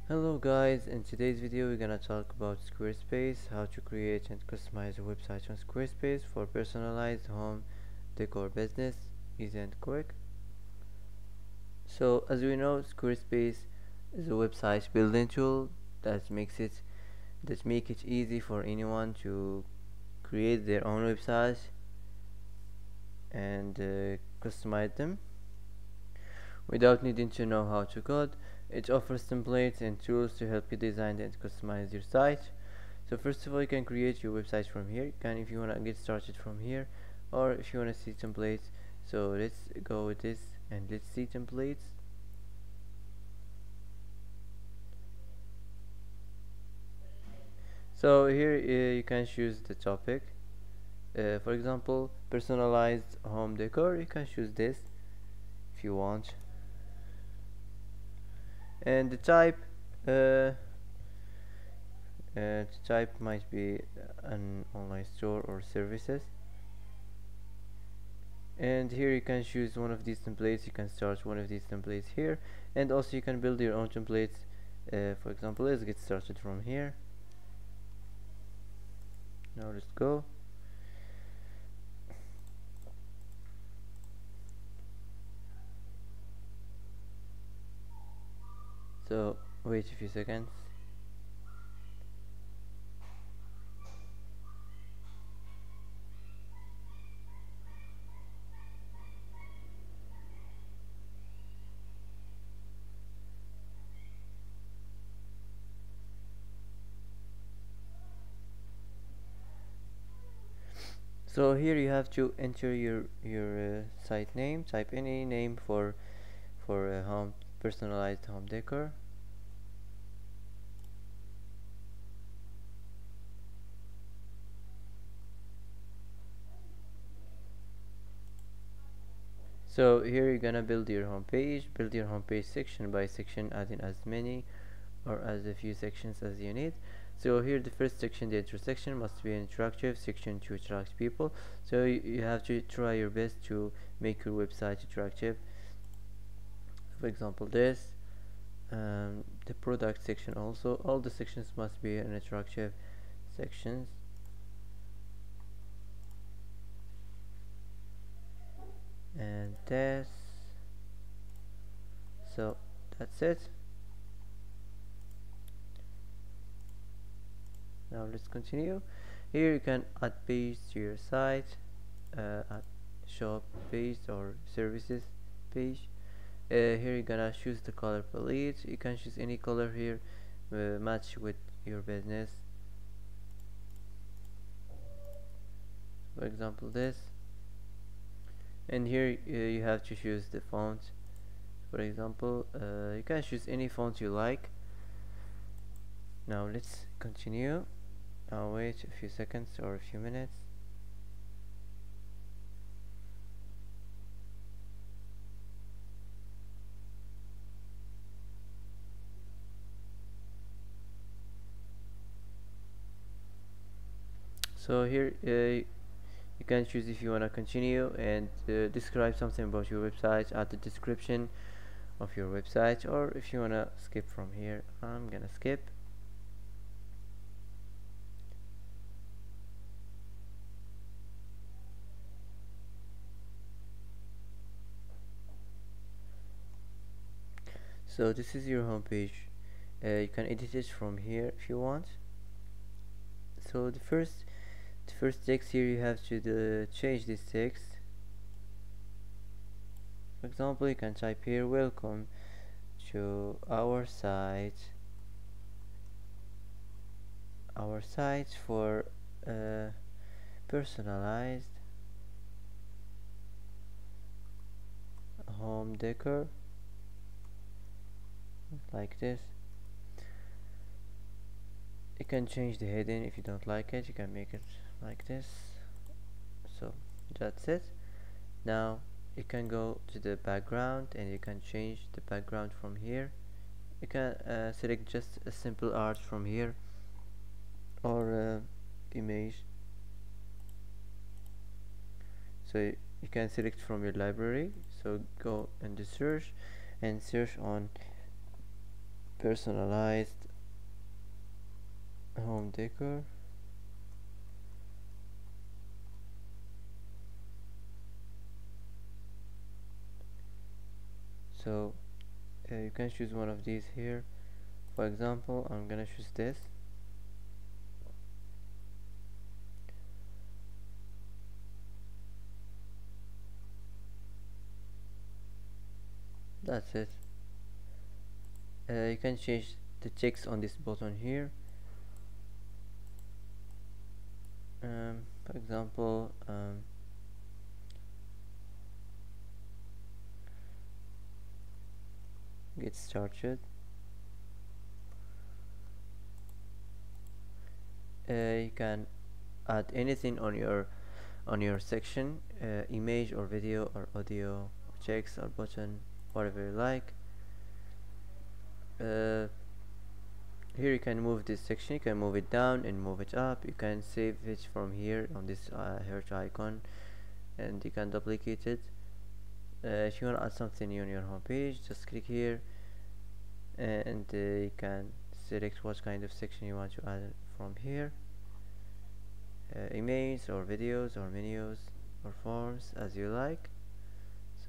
Hello guys, in today's video we're gonna talk about Squarespace, how to create and customize a website on Squarespace for personalized home decor business, easy and quick. So as we know, Squarespace is a website building tool that make it easy for anyone to create their own website and customize them without needing to know how to code. It offers templates and tools to help you design and customize your site. So first of all, you can create your website from here. You can, if you want to get started from here, or if you want to see templates. So let's go with this and let's see templates. So here you can choose the topic. For example, personalized home decor. You can choose this if you want, and the type. The type might be an online store or services. And here you can choose one of these templates. You can start one of these templates here, and also you can build your own templates. For example, let's get started from here. Now let's go. So wait a few seconds. So here you have to enter your site name. Type any name for a home personalized home decor. So here you're gonna build your home page. Build your home page section by section, adding as many or as a few sections as you need. So here the first section, the intersection, must be an interactive section to attract people. So you have to try your best to make your website attractive. For example, this the product section, also all the sections must be an attractive sections. And this, so that's it. Now let's continue. Here you can add page to your site, add shop page or services page. Here you're gonna choose the color palette. You can choose any color here, match with your business. For example, this. And here you have to choose the font. For example, you can choose any font you like. Now let's continue. Now wait a few seconds or a few minutes. So here you can choose if you want to continue and describe something about your website, add the description of your website, or if you want to skip from here, I'm gonna skip. So this is your homepage. You can edit it from here if you want. So the first text here, you have to change this text. For example, you can type here, welcome to our site for personalized home decor, like this. You can change the heading if you don't like it. You can make it like this. So that's it. Now you can go to the background and you can change the background from here. You can select just a simple art from here, or image. So you can select from your library. So go in the search and search on personalized home decor. So you can choose one of these here. For example, I'm gonna choose this. That's it. You can change the text on this button here. For example, get started. You can add anything on your section, image or video or audio, text or button, whatever you like. Here you can move this section, you can move it down and move it up. You can save it from here on this heart icon, and you can duplicate it. If you want to add something new on your home page, just click here, and you can select what kind of section you want to add from here. Images or videos or menus or forms, as you like.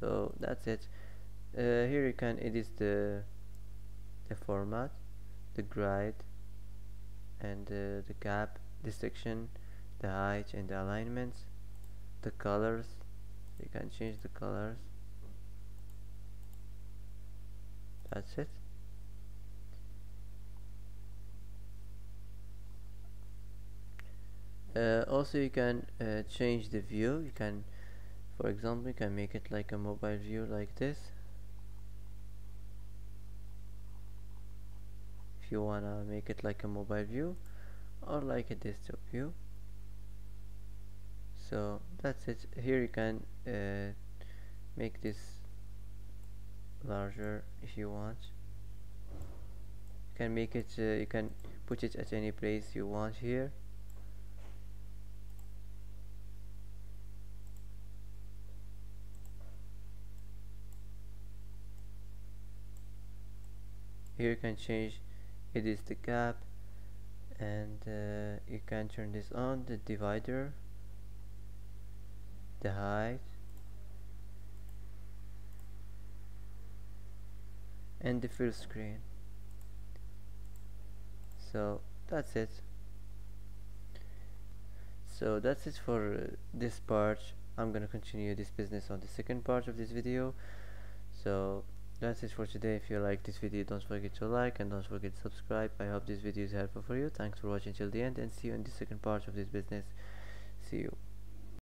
So that's it. Here you can edit the format, the grid, and the gap, the section, the height and the alignments, the colors. You can change the colors. That's it. Also you can change the view. You can, for example, you can make it like a mobile view like this. If you wanna make it like a mobile view or like a desktop view. So that's it. Here you can make this larger if you want. You can make it, you can put it at any place you want here. Here you can change, it is the gap, and you can turn this on, the divider, the height, and the full screen. So that's it. So that's it for this part. I'm gonna continue this business on the second part of this video. So that's it for today. If you like this video, don't forget to like and don't forget to subscribe. I hope this video is helpful for you. Thanks for watching till the end, and see you in the second part of this business. See you.